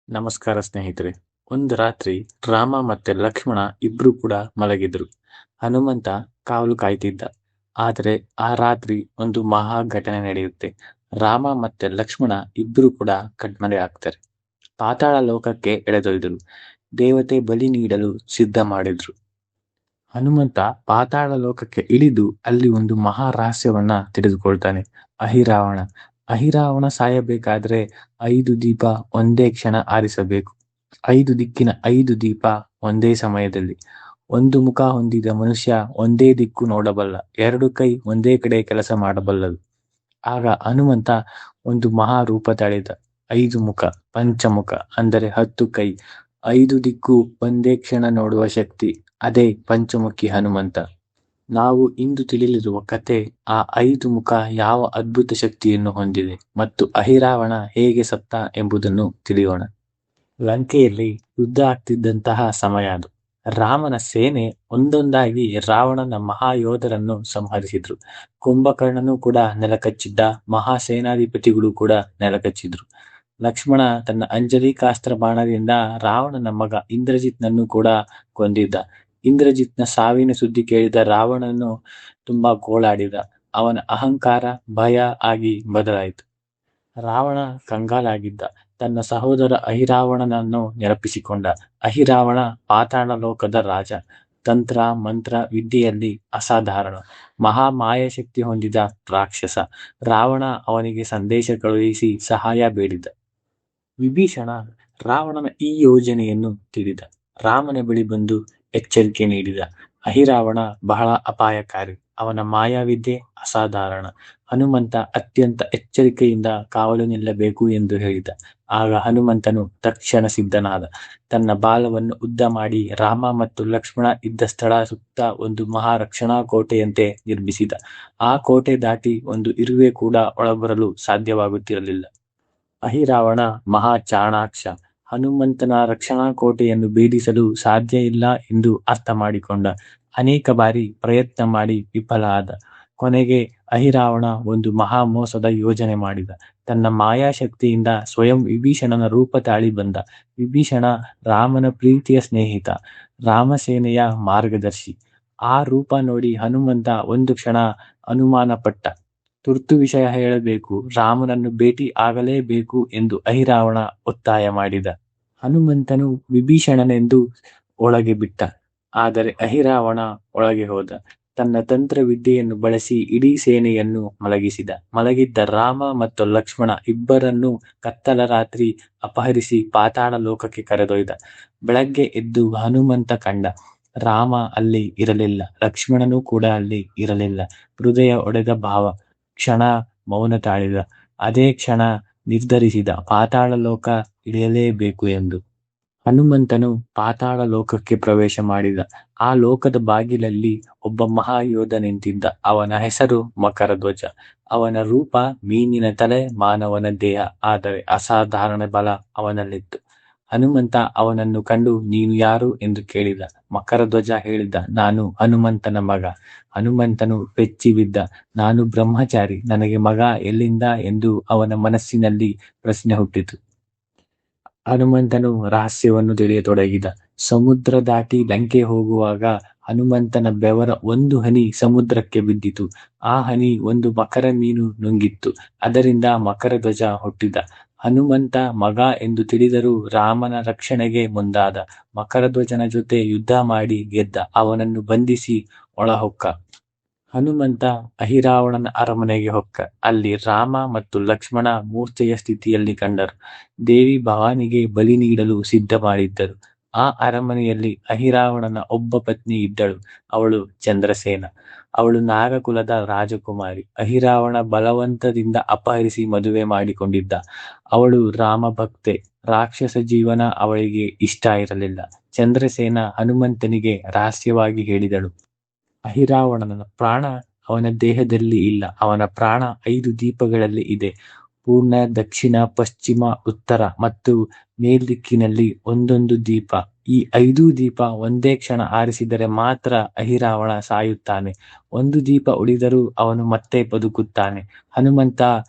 ನಮಸ್ಕಾರ ಸ್ನೇಹಿತರೆ. ಒಂದು ರಾತ್ರಿ ರಾಮ ಮತ್ತೆ ಲಕ್ಷ್ಮಣ ಇಬ್ರು ಕೂಡ ಮಲಗಿದ್ರು. ಹನುಮಂತ ಕಾವಲು ಕಾಯ್ತಿದ್ದ. ಆದರೆ ಆ ರಾತ್ರಿ ಒಂದು ಮಹಾ ಘಟನೆ ನಡೆಯುತ್ತೆ. ರಾಮ ಮತ್ತೆ ಲಕ್ಷ್ಮಣ ಇಬ್ರು ಕೂಡ ಕಣ್ಮರೆ ಆಗ್ತಾರೆ. ಪಾತಾಳ ಲೋಕಕ್ಕೆ ಎಳೆದೊಯ್ದರು. ದೇವತೆ ಬಲಿ ನೀಡಲು ಸಿದ್ಧ ಮಾಡಿದ್ರು. ಹನುಮಂತ ಪಾತಾಳ ಲೋಕಕ್ಕೆ ಇಳಿದು ಅಲ್ಲಿ ಒಂದು ಮಹಾ ರಹಸ್ಯವನ್ನ ತಿಳಿದುಕೊಳ್ತಾನೆ. ಅಹಿರಾವಣ ಅಹಿರಾವಣ ಸಾಯಬೇಕಾದ್ರೆ 5 ದೀಪ ಒಂದೇ ಕ್ಷಣ ಆರಿಸಬೇಕು. 5 ದಿಕ್ಕಿನ 5 ದೀಪ ಒಂದೇ ಸಮಯದಲ್ಲಿ. ಒಂದು ಮುಖ ಹೊಂದಿದ ಮನುಷ್ಯ ಒಂದೇ ದಿಕ್ಕು ನೋಡಬಲ್ಲ. 2 ಕೈ ಒಂದೇ ಕಡೆ ಕೆಲಸ ಮಾಡಬಲ್ಲದು. ಆಗ ಹನುಮಂತ ಒಂದು ಮಹಾ ರೂಪ ತಾಳಿದ. 5 ಮುಖ, ಪಂಚಮುಖ ಅಂದರೆ 10 ಕೈ, 5 ದಿಕ್ಕು ಒಂದೇ ಕ್ಷಣ ನೋಡುವ ಶಕ್ತಿ, ಅದೇ ಪಂಚಮುಖಿ ಹನುಮಂತ. ನಾವು ಇಂದು ತಿಳಿಯಲಿರುವ ಕತೆ ಆ 5 ಮುಖ ಯಾವ ಅದ್ಭುತ ಶಕ್ತಿಯನ್ನು ಹೊಂದಿದೆ ಮತ್ತು ಅಹಿರಾವಣ ಹೇಗೆ ಸತ್ತ ಎಂಬುದನ್ನು ತಿಳಿಯೋಣ. ಲಂಕೆಯಲ್ಲಿ ಯುದ್ಧ ಆಗ್ತಿದ್ದಂತಹ ಸಮಯ ಅದು. ರಾಮನ ಸೇನೆ ಒಂದೊಂದಾಗಿ ರಾವಣನ ಮಹಾಯೋಧರನ್ನು ಸಂಹರಿಸಿದ್ರು. ಕುಂಭಕರ್ಣನು ಕೂಡ ನೆಲಕಚ್ಚಿದ್ದ. ಮಹಾಸೇನಾಧಿಪತಿಗಳು ಕೂಡ ನೆಲಕಚ್ಚಿದ್ರು. ಲಕ್ಷ್ಮಣ ತನ್ನ ಅಂಜಲಿಕಾಸ್ತ್ರ ಬಾಣದಿಂದ ರಾವಣನ ಮಗ ಇಂದ್ರಜಿತ್ನನ್ನು ಕೂಡ ಕೊಂದಿದ್ದ. ಇಂದ್ರಜಿತ್ನ ಸಾವಿನ ಸುದ್ದಿ ಕೇಳಿದ ರಾವಣನು ತುಂಬಾ ಗೋಳಾಡಿದ. ಅವನ ಅಹಂಕಾರ ಭಯ ಆಗಿ ಬದಲಾಯಿತು. ರಾವಣ ಕಂಗಾಲಾಗಿದ್ದ. ತನ್ನ ಸಹೋದರ ಅಹಿರಾವಣನನ್ನು ನೆನಪಿಸಿಕೊಂಡ. ಅಹಿರಾವಣ ಪಾತಾಳ ಲೋಕದ ರಾಜ. ತಂತ್ರ ಮಂತ್ರ ವಿದ್ಯೆಯಲ್ಲಿ ಅಸಾಧಾರಣ. ಮಹಾ ಮಾಯಾಶಕ್ತಿ ಹೊಂದಿದ ರಾಕ್ಷಸ. ರಾವಣ ಅವನಿಗೆ ಸಂದೇಶ ಕಳುಹಿಸಿ ಸಹಾಯ ಬೇಡಿದ. ವಿಭೀಷಣ ರಾವಣನ ಈ ಯೋಜನೆಯನ್ನು ತಿಳಿದ. ರಾಮನ ಬಳಿ ಬಂದು ಎಚ್ಚರಿಕೆ ನೀಡಿದ. ಅಹಿರಾವಣ ಬಹಳ ಅಪಾಯಕಾರಿ. ಅವನ ಮಾಯಾವಿದ್ಯೆ ಅಸಾಧಾರಣ. ಹನುಮಂತ ಅತ್ಯಂತ ಎಚ್ಚರಿಕೆಯಿಂದ ಕಾವಲು ನಿಲ್ಲಬೇಕು ಎಂದು ಹೇಳಿದ. ಆಗ ಹನುಮಂತನು ತಕ್ಷಣ ಸಿದ್ಧನಾದ. ತನ್ನ ಬಾಲವನ್ನು ಉದ್ದ ಮಾಡಿ ರಾಮ ಮತ್ತು ಲಕ್ಷ್ಮಣ ಇದ್ದ ಸ್ಥಳ ಸುತ್ತ ಒಂದು ಮಹಾರಕ್ಷಣಾ ಕೋಟೆಯಂತೆ ನಿರ್ಮಿಸಿದ. ಆ ಕೋಟೆ ದಾಟಿ ಒಂದು ಇರುವೆ ಕೂಡ ಒಳಬರಲು ಸಾಧ್ಯವಾಗುತ್ತಿರಲಿಲ್ಲ. ಅಹಿರಾವಣ ಮಹಾ ಚಾಣಾಕ್ಷ. ಹನುಮಂತನ ರಕ್ಷಣಾ ಕೋಟೆಯನ್ನು ಭೇದಿಸಲು ಸಾಧ್ಯ ಇಲ್ಲ ಎಂದು ಅರ್ಥ ಮಾಡಿಕೊಂಡ. ಅನೇಕ ಬಾರಿ ಪ್ರಯತ್ನ ಮಾಡಿ ವಿಫಲ ಆದ. ಕೊನೆಗೆ ಅಹಿರಾವಣ ಒಂದು ಮಹಾ ಮೋಸದ ಯೋಜನೆ ಮಾಡಿದ. ತನ್ನ ಮಾಯಾಶಕ್ತಿಯಿಂದ ಸ್ವಯಂ ವಿಭೀಷಣನ ರೂಪ ತಾಳಿ ಬಂದ. ವಿಭೀಷಣ ರಾಮನ ಪ್ರೀತಿಯ ಸ್ನೇಹಿತ, ರಾಮಸೇನೆಯ ಮಾರ್ಗದರ್ಶಿ. ಆ ರೂಪ ನೋಡಿ ಹನುಮಂತ ಒಂದು ಕ್ಷಣ ಅನುಮಾನ ಪಟ್ಟ. ತುರ್ತು ವಿಷಯ ಹೇಳಬೇಕು, ರಾಮನನ್ನು ಭೇಟಿ ಆಗಲೇಬೇಕು ಎಂದು ಅಹಿರಾವಣ ಒತ್ತಾಯ ಮಾಡಿದ. ಹನುಮಂತನು ವಿಭೀಷಣನೆಂದು ಒಳಗೆ ಬಿಟ್ಟ. ಆದರೆ ಅಹಿರಾವಣ ಒಳಗೆ ಹೋದ. ತನ್ನ ತಂತ್ರ ವಿದ್ಯೆಯನ್ನು ಬಳಸಿ ಇಡೀ ಸೇನೆಯನ್ನು ಮಲಗಿಸಿದ. ಮಲಗಿದ್ದ ರಾಮ ಮತ್ತು ಲಕ್ಷ್ಮಣ ಇಬ್ಬರನ್ನು ಕತ್ತಲ ರಾತ್ರಿ ಅಪಹರಿಸಿ ಪಾತಾಳ ಲೋಕಕ್ಕೆ ಕರೆದೊಯ್ದ. ಬೆಳಗ್ಗೆ ಎದ್ದು ಹನುಮಂತ ಕಂಡ. ರಾಮ ಅಲ್ಲಿ ಇರಲಿಲ್ಲ. ಲಕ್ಷ್ಮಣನೂ ಕೂಡ ಅಲ್ಲಿ ಇರಲಿಲ್ಲ. ಹೃದಯ ಒಡೆದ ಭಾವ. ಕ್ಷಣ ಮೌನ ತಾಳಿದ. ಅದೇ ಕ್ಷಣ ನಿರ್ಧರಿಸಿದ, ಪಾತಾಳ ಲೋಕ ಇಳಿಯಲೇಬೇಕು ಎಂದು. ಹನುಮಂತನು ಪಾತಾಳ ಲೋಕಕ್ಕೆ ಪ್ರವೇಶ ಮಾಡಿದ. ಆ ಲೋಕದ ಬಾಗಿಲಲ್ಲಿ ಒಬ್ಬ ಮಹಾಯೋಧ ನಿಂತಿದ್ದ. ಅವನ ಹೆಸರು ಮಕರಧ್ವಜ. ಅವನ ರೂಪ ಮೀನಿನ ತಲೆ, ಮಾನವನ ದೇಹ, ಆದರೆ ಅಸಾಧಾರಣ ಬಲ ಅವನಲ್ಲಿತ್ತು. ಹನುಮಂತ ಅವನನ್ನು ಕಂಡು ನೀನು ಯಾರು ಎಂದು ಕೇಳಿದ. ಮಕರಧ್ವಜ ಹೇಳಿದ, ನಾನು ಹನುಮಂತನ ಮಗ. ಹನುಮಂತನು ಬೆಚ್ಚಿ ಬಿದ್ದ. ನಾನು ಬ್ರಹ್ಮಚಾರಿ, ನನಗೆ ಮಗ ಎಲ್ಲಿಂದ ಎಂದು ಅವನ ಮನಸ್ಸಿನಲ್ಲಿ ಪ್ರಶ್ನೆ ಹುಟ್ಟಿತು. ಹನುಮಂತನು ರಹಸ್ಯವನ್ನು ತಿಳಿಯತೊಡಗಿದ. ಸಮುದ್ರ ದಾಟಿ ಲಂಕೆ ಹೋಗುವಾಗ ಹನುಮಂತನ ಬೆವರ ಒಂದು ಹನಿ ಸಮುದ್ರಕ್ಕೆ ಬಿದ್ದಿತು. ಆ ಹನಿ ಒಂದು ಮಕರ ಮೀನು ನುಂಗಿತ್ತು. ಅದರಿಂದ ಮಕರಧ್ವಜ ಹುಟ್ಟಿದ. ಹನುಮಂತ ಮಗ ಎಂದು ತಿಳಿದರೂ ರಾಮನ ರಕ್ಷಣೆಗೆ ಮುಂದಾದ. ಮಕರಧ್ವಜನ ಜೊತೆ ಯುದ್ಧ ಮಾಡಿ ಗೆದ್ದ. ಅವನನ್ನು ಬಂಧಿಸಿ ಒಳಹೊಕ್ಕ. ಹನುಮಂತ ಅಹಿರಾವಣನ ಅರಮನೆಗೆ ಹೊಕ್ಕ. ಅಲ್ಲಿ ರಾಮ ಮತ್ತು ಲಕ್ಷ್ಮಣ ಮೂರ್ಛೆಯ ಸ್ಥಿತಿಯಲ್ಲಿ ಕಂಡರು. ದೇವಿ ಭವಾನಿಗೆ ಬಲಿ ನೀಡಲು ಸಿದ್ಧ ಮಾಡಿದ್ದರು. ಆ ಅರಮನೆಯಲ್ಲಿ ಅಹಿರಾವಣನ ಒಬ್ಬ ಪತ್ನಿ ಇದ್ದಳು. ಅವಳು ಚಂದ್ರಸೇನ. ಅವಳು ನಾಗಕುಲದ ರಾಜಕುಮಾರಿ. ಅಹಿರಾವಣ ಬಲವಂತದಿಂದ ಅಪಹರಿಸಿ ಮದುವೆ ಮಾಡಿಕೊಂಡಿದ್ದ. ಅವಳು ರಾಮ ಭಕ್ತೆ. ರಾಕ್ಷಸ ಜೀವನ ಅವಳಿಗೆ ಇಷ್ಟ ಇರಲಿಲ್ಲ. ಚಂದ್ರಸೇನ ಹನುಮಂತನಿಗೆ ರಹಸ್ಯವಾಗಿ ಹೇಳಿದಳು, ಅಹಿರಾವಣನ ಪ್ರಾಣ ಅವನ ದೇಹದಲ್ಲಿ ಇಲ್ಲ. ಅವನ ಪ್ರಾಣ 5 ದೀಪಗಳಲ್ಲಿ ಇದೆ. ಪೂರ್ಣ, ದಕ್ಷಿಣ, ಪಶ್ಚಿಮ, ಉತ್ತರ ಮತ್ತು ಮೇಲ್ದಿಕ್ಕಿನಲ್ಲಿ ಒಂದೊಂದು ದೀಪ. ಈ 5 ದೀಪ ಒಂದೇ ಕ್ಷಣ ಆರಿಸಿದರೆ ಮಾತ್ರ ಅಹಿರಾವಣ ಸಾಯುತ್ತಾನೆ. ಒಂದು ದೀಪ ಉಳಿದರೂ ಅವನು ಮತ್ತೆ ಬದುಕುತ್ತಾನೆ. ಹನುಮಂತ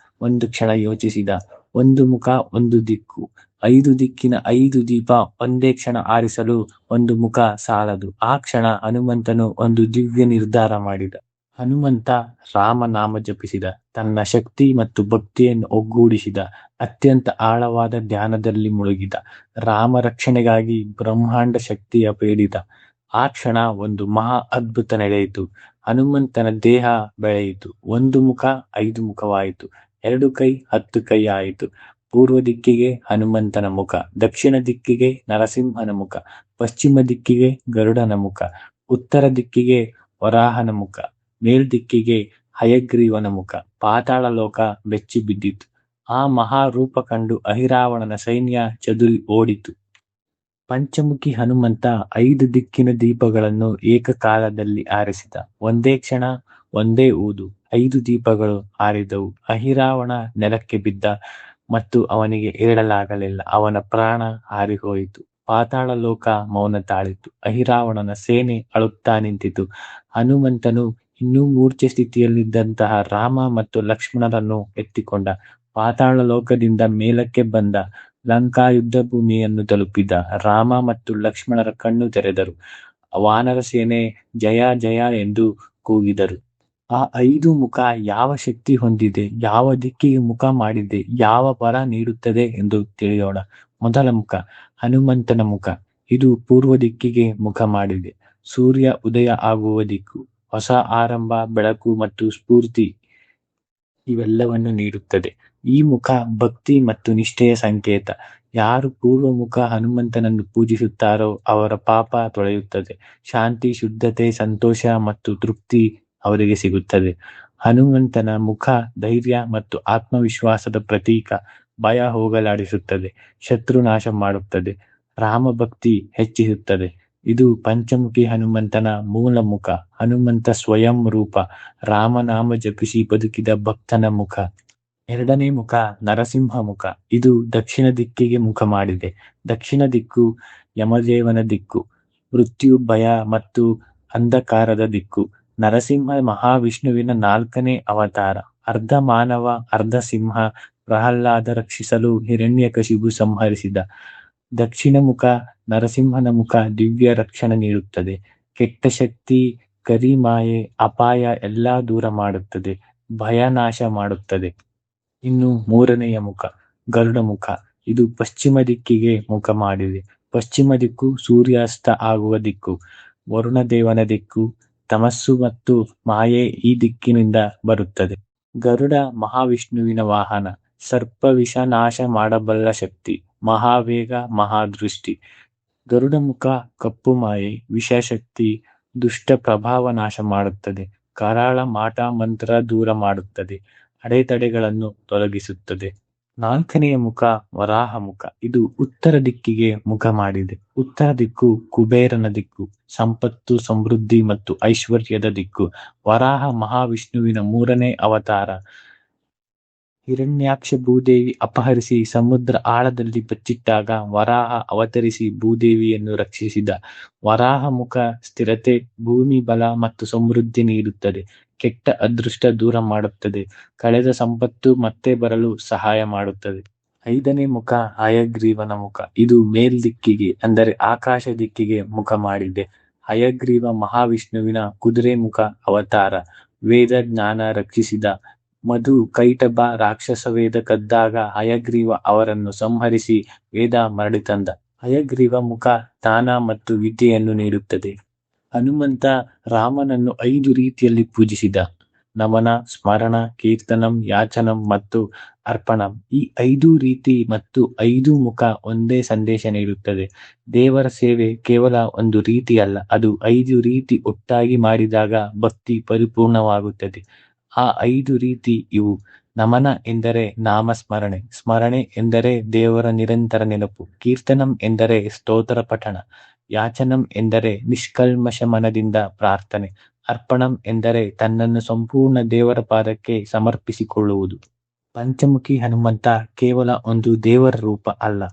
ಒಂದು ಕ್ಷಣ ಯೋಚಿಸಿದ. ಒಂದು ಮುಖ, ಒಂದು ದಿಕ್ಕು. 5 ದಿಕ್ಕಿನ 5 ದೀಪ ಒಂದೇ ಕ್ಷಣ ಆರಿಸಲು ಒಂದು ಮುಖ ಸಾಲದು. ಆ ಕ್ಷಣ ಹನುಮಂತನು ಒಂದು ದಿವ್ಯ ನಿರ್ಧಾರ ಮಾಡಿದ. ಹನುಮಂತ ರಾಮನಾಮ ಜಪಿಸಿದ. ತನ್ನ ಶಕ್ತಿ ಮತ್ತು ಭಕ್ತಿಯನ್ನು ಒಗ್ಗೂಡಿಸಿದ. ಅತ್ಯಂತ ಆಳವಾದ ಧ್ಯಾನದಲ್ಲಿ ಮುಳುಗಿದ. ರಾಮ ರಕ್ಷಣೆಗಾಗಿ ಬ್ರಹ್ಮಾಂಡ ಶಕ್ತಿಯ ಬೇಡಿದ. ಆ ಕ್ಷಣ ಒಂದು ಮಹಾ ಅದ್ಭುತ ನಡೆಯಿತು. ಹನುಮಂತನ ದೇಹ ಬೆಳೆಯಿತು. 1 ಮುಖ 5 ಮುಖವಾಯಿತು. 2 ಕೈ 10 ಕೈ ಆಯಿತು. ಪೂರ್ವ ದಿಕ್ಕಿಗೆ ಹನುಮಂತನ ಮುಖ, ದಕ್ಷಿಣ ದಿಕ್ಕಿಗೆ ನರಸಿಂಹನ ಮುಖ, ಪಶ್ಚಿಮ ದಿಕ್ಕಿಗೆ ಗರುಡನ ಮುಖ, ಉತ್ತರ ದಿಕ್ಕಿಗೆ ವರಾಹನ ಮುಖ, ಮೇಲ್ದಿಕ್ಕಿಗೆ ಹಯಗ್ರೀವನ ಮುಖ. ಪಾತಾಳ ಲೋಕ ಬೆಚ್ಚಿ ಬಿದ್ದಿತು. ಆ ಮಹಾರೂಪ ಕಂಡು ಅಹಿರಾವಣನ ಸೈನ್ಯ ಚದುರಿ ಓಡಿತು. ಪಂಚಮುಖಿ ಹನುಮಂತ 5 ದಿಕ್ಕಿನ ದೀಪಗಳನ್ನು ಏಕಕಾಲದಲ್ಲಿ ಆರಿಸಿದ. ಒಂದೇ ಕ್ಷಣ, ಒಂದೇ ಊದು 5 ದೀಪಗಳು ಆರಿದವು. ಅಹಿರಾವಣ ನೆಲಕ್ಕೆ ಬಿದ್ದ ಮತ್ತು ಅವನಿಗೆ ಏಳಲಾಗಲಿಲ್ಲ. ಅವನ ಪ್ರಾಣ ಹಾರಿಹೋಯಿತು. ಪಾತಾಳ ಲೋಕ ಮೌನ ತಾಳಿತು. ಅಹಿರಾವಣನ ಸೇನೆ ಅಳುತ್ತಾ ನಿಂತಿತು. ಹನುಮಂತನು ಇನ್ನೂ ಮೂರ್ಛೆ ಸ್ಥಿತಿಯಲ್ಲಿದ್ದಂತಹ ರಾಮ ಮತ್ತು ಲಕ್ಷ್ಮಣರನ್ನು ಎತ್ತಿಕೊಂಡ. ಪಾತಾಳ ಲೋಕದಿಂದ ಮೇಲಕ್ಕೆ ಬಂದ. ಲಂಕಾ ಯುದ್ಧ ಭೂಮಿಯನ್ನು ತಲುಪಿದ. ರಾಮ ಮತ್ತು ಲಕ್ಷ್ಮಣರ ಕಣ್ಣು ತೆರೆದರು. ವಾನರ ಸೇನೆ ಜಯ ಜಯ ಎಂದು ಕೂಗಿದರು. ಆ 5 ಮುಖ ಯಾವ ಶಕ್ತಿ ಹೊಂದಿದೆ, ಯಾವ ದಿಕ್ಕಿಗೆ ಮುಖ ಮಾಡಿದೆ, ಯಾವ ವರ ನೀಡುತ್ತದೆ ಎಂದು ತಿಳಿಯೋಣ. ಮೊದಲ ಮುಖ ಹನುಮಂತನ ಮುಖ. ಇದು ಪೂರ್ವ ದಿಕ್ಕಿಗೆ ಮುಖ ಮಾಡಿದೆ. ಸೂರ್ಯ ಉದಯ ಆಗುವ ದಿಕ್ಕು. ಹೊಸ ಆರಂಭ, ಬೆಳಕು ಮತ್ತು ಸ್ಫೂರ್ತಿ ಇವೆಲ್ಲವನ್ನು ನೀಡುತ್ತದೆ. ಈ ಮುಖ ಭಕ್ತಿ ಮತ್ತು ನಿಷ್ಠೆಯ ಸಂಕೇತ. ಯಾರು ಪೂರ್ವಮುಖ ಹನುಮಂತನನ್ನು ಪೂಜಿಸುತ್ತಾರೋ ಅವರ ಪಾಪ ತೊಳೆಯುತ್ತದೆ. ಶಾಂತಿ, ಶುದ್ಧತೆ, ಸಂತೋಷ ಮತ್ತು ತೃಪ್ತಿ ಅವರಿಗೆ ಸಿಗುತ್ತದೆ. ಹನುಮಂತನ ಮುಖ ಧೈರ್ಯ ಮತ್ತು ಆತ್ಮವಿಶ್ವಾಸದ ಪ್ರತೀಕ. ಭಯ ಹೋಗಲಾಡಿಸುತ್ತದೆ, ಶತ್ರು ನಾಶ ಮಾಡುತ್ತದೆ, ರಾಮಭಕ್ತಿ ಹೆಚ್ಚಿಸುತ್ತದೆ. ಇದು ಪಂಚಮುಖಿ ಹನುಮಂತನ ಮೂಲ ಮುಖ. ಹನುಮಂತ ಸ್ವಯಂ ರೂಪ. ರಾಮನಾಮ ಜಪಿಸಿ ಬದುಕಿದ ಭಕ್ತನ ಮುಖ. ಎರಡನೇ ಮುಖ ನರಸಿಂಹ ಮುಖ. ಇದು ದಕ್ಷಿಣ ದಿಕ್ಕಿಗೆ ಮುಖ ಮಾಡಿದೆ. ದಕ್ಷಿಣ ದಿಕ್ಕು ಯಮದೇವನ ದಿಕ್ಕು, ಮೃತ್ಯು, ಭಯ ಮತ್ತು ಅಂಧಕಾರದ ದಿಕ್ಕು. ನರಸಿಂಹ ಮಹಾವಿಷ್ಣುವಿನ 4ನೇ ಅವತಾರ. ಅರ್ಧ ಮಾನವ ಅರ್ಧ ಸಿಂಹ. ಪ್ರಹ್ಲಾದ ರಕ್ಷಿಸಲು ಹಿರಣ್ಯಕಶಿಪು ಸಂಹರಿಸಿದ. ದಕ್ಷಿಣ ಮುಖ ನರಸಿಂಹನ ಮುಖ ದಿವ್ಯ ರಕ್ಷಣೆ ನೀಡುತ್ತದೆ. ಕೆಟ್ಟ ಶಕ್ತಿ, ಕರಿಮಾಯೆ, ಅಪಾಯ ಎಲ್ಲ ದೂರ ಮಾಡುತ್ತದೆ. ಭಯ ನಾಶ ಮಾಡುತ್ತದೆ. ಇನ್ನು 3ನೆಯ ಮುಖ ಗರುಡ ಮುಖ. ಇದು ಪಶ್ಚಿಮ ದಿಕ್ಕಿಗೆ ಮುಖ ಮಾಡಿದೆ. ಪಶ್ಚಿಮ ದಿಕ್ಕು ಸೂರ್ಯಾಸ್ತ ಆಗುವ ದಿಕ್ಕು, ವರುಣದೇವನ ದಿಕ್ಕು. ತಮಸ್ಸು ಮತ್ತು ಮಾಯೆ ಈ ದಿಕ್ಕಿನಿಂದ ಬರುತ್ತದೆ. ಗರುಡ ಮಹಾವಿಷ್ಣುವಿನ ವಾಹನ. ಸರ್ಪ ವಿಷ ನಾಶ ಮಾಡಬಲ್ಲ ಶಕ್ತಿ. ಮಹಾವೇಗ, ಮಹಾದೃಷ್ಟಿ. ಗರುಡ ಮುಖ ಕಪ್ಪು ಮಾಯೆ, ವಿಷಶಕ್ತಿ, ದುಷ್ಟ ಪ್ರಭಾವ ನಾಶ ಮಾಡುತ್ತದೆ. ಕರಾಳ ಮಾಟ ಮಂತ್ರ ದೂರ ಮಾಡುತ್ತದೆ. ಅಡೆತಡೆಗಳನ್ನು ತೊಲಗಿಸುತ್ತದೆ. 4ನೆಯ ಮುಖ ವರಾಹ ಮುಖ. ಇದು ಉತ್ತರ ದಿಕ್ಕಿಗೆ ಮುಖ ಮಾಡಿದೆ. ಉತ್ತರ ದಿಕ್ಕು ಕುಬೇರನ ದಿಕ್ಕು, ಸಂಪತ್ತು, ಸಮೃದ್ಧಿ ಮತ್ತು ಐಶ್ವರ್ಯದ ದಿಕ್ಕು. ವರಾಹ ಮಹಾವಿಷ್ಣುವಿನ 3ನೇ ಅವತಾರ. ಹಿರಣ್ಯಾಕ್ಷ ಭೂದೇವಿ ಅಪಹರಿಸಿ ಸಮುದ್ರ ಆಳದಲ್ಲಿ ಬಚ್ಚಿಟ್ಟಾಗ ವರಾಹ ಅವತರಿಸಿ ಭೂದೇವಿಯನ್ನು ರಕ್ಷಿಸಿದ. ವರಾಹ ಮುಖ ಸ್ಥಿರತೆ, ಭೂಮಿ ಬಲ ಮತ್ತು ಸಮೃದ್ಧಿ ನೀಡುತ್ತದೆ. ಕೆಟ್ಟ ಅದೃಷ್ಟ ದೂರ ಮಾಡುತ್ತದೆ. ಕಳೆದ ಸಂಪತ್ತು ಮತ್ತೆ ಬರಲು ಸಹಾಯ ಮಾಡುತ್ತದೆ. 5ನೇ ಮುಖ ಹಯಗ್ರೀವನ ಮುಖ. ಇದು ಮೇಲ್ದಿಕ್ಕಿಗೆ ಅಂದರೆ ಆಕಾಶ ದಿಕ್ಕಿಗೆ ಮುಖ ಮಾಡಿದೆ. ಹಯಗ್ರೀವ ಮಹಾವಿಷ್ಣುವಿನ ಕುದುರೆ ಮುಖ ಅವತಾರ. ವೇದ ಜ್ಞಾನ ರಕ್ಷಿಸಿದ. ಮಧು ಕೈಟಭ ರಾಕ್ಷಸ ವೇದ ಕದ್ದಾಗ ಹಯಗ್ರೀವ ಅವರನ್ನು ಸಂಹರಿಸಿ ವೇದ ಮರಳಿ ತಂದ. ಹಯಗ್ರೀವ ಮುಖ ದಾನ ಮತ್ತು ವಿದ್ಯೆಯನ್ನು ನೀಡುತ್ತದೆ. ಹನುಮಂತ ರಾಮನನ್ನು 5 ರೀತಿಯಲ್ಲಿ ಪೂಜಿಸಿದ. ನಮನ, ಸ್ಮರಣ, ಕೀರ್ತನಂ, ಯಾಚನಂ ಮತ್ತು ಅರ್ಪಣಂ. ಈ 5 ರೀತಿ ಮತ್ತು 5 ಮುಖ ಒಂದೇ ಸಂದೇಶ ನೀಡುತ್ತದೆ. ದೇವರ ಸೇವೆ ಕೇವಲ ಒಂದು ರೀತಿ ಅಲ್ಲ, ಅದು 5 ರೀತಿ ಒಟ್ಟಾಗಿ ಮಾಡಿದಾಗ ಭಕ್ತಿ ಪರಿಪೂರ್ಣವಾಗುತ್ತದೆ. ಆ 5 ರೀತಿ ಇವು. ನಮನ ಎಂದರೆ ನಾಮಸ್ಮರಣೆ. ಸ್ಮರಣೆ ಎಂದರೆ ದೇವರ ನಿರಂತರ ನೆನಪು. ಕೀರ್ತನಂ ಎಂದರೆ ಸ್ತೋತ್ರ ಪಠಣ. ಯಾಚನಂ ಎಂದರೆ ನಿಷ್ಕಲ್ಮಶ ಮನದಿಂದ ಪ್ರಾರ್ಥನೆ. ಅರ್ಪಣಂ ಎಂದರೆ ತನ್ನನ್ನು ಸಂಪೂರ್ಣ ದೇವರ ಪಾದಕ್ಕೆ ಸಮರ್ಪಿಸಿಕೊಳ್ಳುವುದು. ಪಂಚಮುಖಿ ಹನುಮಂತ ಕೇವಲ ಒಂದು ದೇವರ ರೂಪ ಅಲ್ಲ,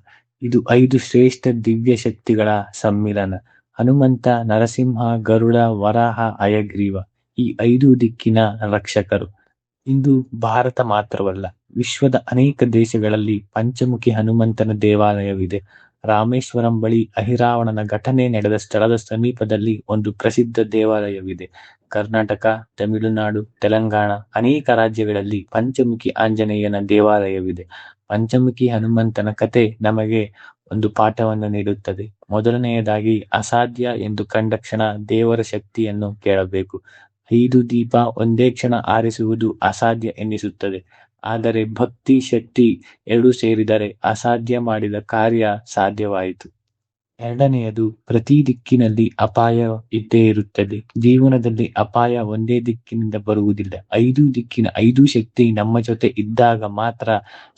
ಇದು 5 ಶ್ರೇಷ್ಠ ದಿವ್ಯ ಶಕ್ತಿಗಳ ಸಮ್ಮಿಲನ. ಹನುಮಂತ, ನರಸಿಂಹ, ಗರುಡ, ವರಾಹ, ಹಯಗ್ರೀವ ಈ 5 ದಿಕ್ಕಿನ ರಕ್ಷಕರು. ಇಂದು ಭಾರತ ಮಾತ್ರವಲ್ಲ, ವಿಶ್ವದ ಅನೇಕ ದೇಶಗಳಲ್ಲಿ ಪಂಚಮುಖಿ ಹನುಮಂತನ ದೇವಾಲಯವಿದೆ. ರಾಮೇಶ್ವರಂ ಬಳಿ ಅಹಿರಾವಣನ ಘಟನೆ ನಡೆದ ಸ್ಥಳದ ಸಮೀಪದಲ್ಲಿ ಒಂದು ಪ್ರಸಿದ್ಧ ದೇವಾಲಯವಿದೆ. ಕರ್ನಾಟಕ, ತಮಿಳುನಾಡು, ತೆಲಂಗಾಣ ಅನೇಕ ರಾಜ್ಯಗಳಲ್ಲಿ ಪಂಚಮುಖಿ ಆಂಜನೇಯನ ದೇವಾಲಯವಿದೆ. ಪಂಚಮುಖಿ ಹನುಮಂತನ ಕತೆ ನಮಗೆ ಒಂದು ಪಾಠವನ್ನು ನೀಡುತ್ತದೆ. ಮೊದಲನೆಯದಾಗಿ, ಅಸಾಧ್ಯ ಎಂದು ಕಂಡ ಕ್ಷಣ ದೇವರ ಶಕ್ತಿಯನ್ನು ಕೇಳಬೇಕು. 5 ದೀಪ ಒಂದೇ ಕ್ಷಣ ಆರಿಸುವುದು ಅಸಾಧ್ಯ ಎನ್ನಿಸುತ್ತದೆ. ಆದರೆ ಭಕ್ತಿ, ಶಕ್ತಿ ಎರಡೂ ಸೇರಿದರೆ ಅಸಾಧ್ಯ ಮಾಡಿದ ಕಾರ್ಯ ಸಾಧ್ಯವಾಯಿತು. ಎರಡನೆಯದು, ಪ್ರತಿ ದಿಕ್ಕಿನಲ್ಲಿ ಅಪಾಯ ಇದ್ದೇ ಇರುತ್ತದೆ. ಜೀವನದಲ್ಲಿ ಅಪಾಯ ಒಂದೇ ದಿಕ್ಕಿನಿಂದ ಬರುವುದಿಲ್ಲ. 5 ದಿಕ್ಕಿನ 5 ಶಕ್ತಿ ನಮ್ಮ ಜೊತೆ ಇದ್ದಾಗ ಮಾತ್ರ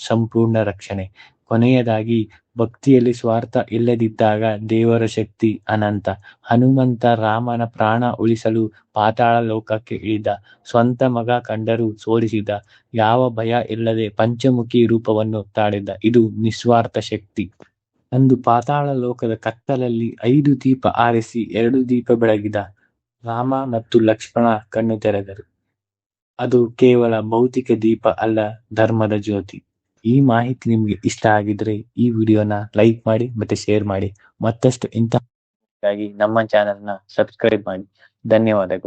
ಸಂಪೂರ್ಣ ರಕ್ಷಣೆ. ಕೊನೆಯದಾಗಿ, ಭಕ್ತಿಯಲ್ಲಿ ಸ್ವಾರ್ಥ ಇಲ್ಲದಿದ್ದಾಗ ದೇವರ ಶಕ್ತಿ ಅನಂತ. ಹನುಮಂತ ರಾಮನ ಪ್ರಾಣ ಉಳಿಸಲು ಪಾತಾಳ ಲೋಕಕ್ಕೆ ಇಳಿದ. ಸ್ವಂತ ಮಗ ಕಂಡರೂ ಸೋಲಿಸಿದ. ಯಾವ ಭಯ ಇಲ್ಲದೆ ಪಂಚಮುಖಿ ರೂಪವನ್ನು ತಾಳಿದ. ಇದು ನಿಸ್ವಾರ್ಥ ಶಕ್ತಿ. ಅಂದು ಪಾತಾಳ ಲೋಕದ ಕತ್ತಲಲ್ಲಿ 5 ದೀಪ ಆರಿಸಿ 2 ದೀಪ ಬೆಳಗಿದ. ರಾಮ ಮತ್ತು ಲಕ್ಷ್ಮಣ ಕಣ್ಣು ತೆರೆದರು. ಅದು ಕೇವಲ ಭೌತಿಕ ದೀಪ ಅಲ್ಲ, ಧರ್ಮದ ಜ್ಯೋತಿ. ಈ ಮಾಹಿತಿ ನಿಮ್ಗೆ ಇಷ್ಟ ಆಗಿದ್ರೆ ಈ ವಿಡಿಯೋನ ಲೈಕ್ ಮಾಡಿ ಮತ್ತೆ ಶೇರ್ ಮಾಡಿ. ಮತ್ತಷ್ಟು ಇಂತಹ ನಮ್ಮ ಚಾನೆಲ್ನ ಸಬ್ಸ್ಕ್ರೈಬ್ ಮಾಡಿ. ಧನ್ಯವಾದಗಳು.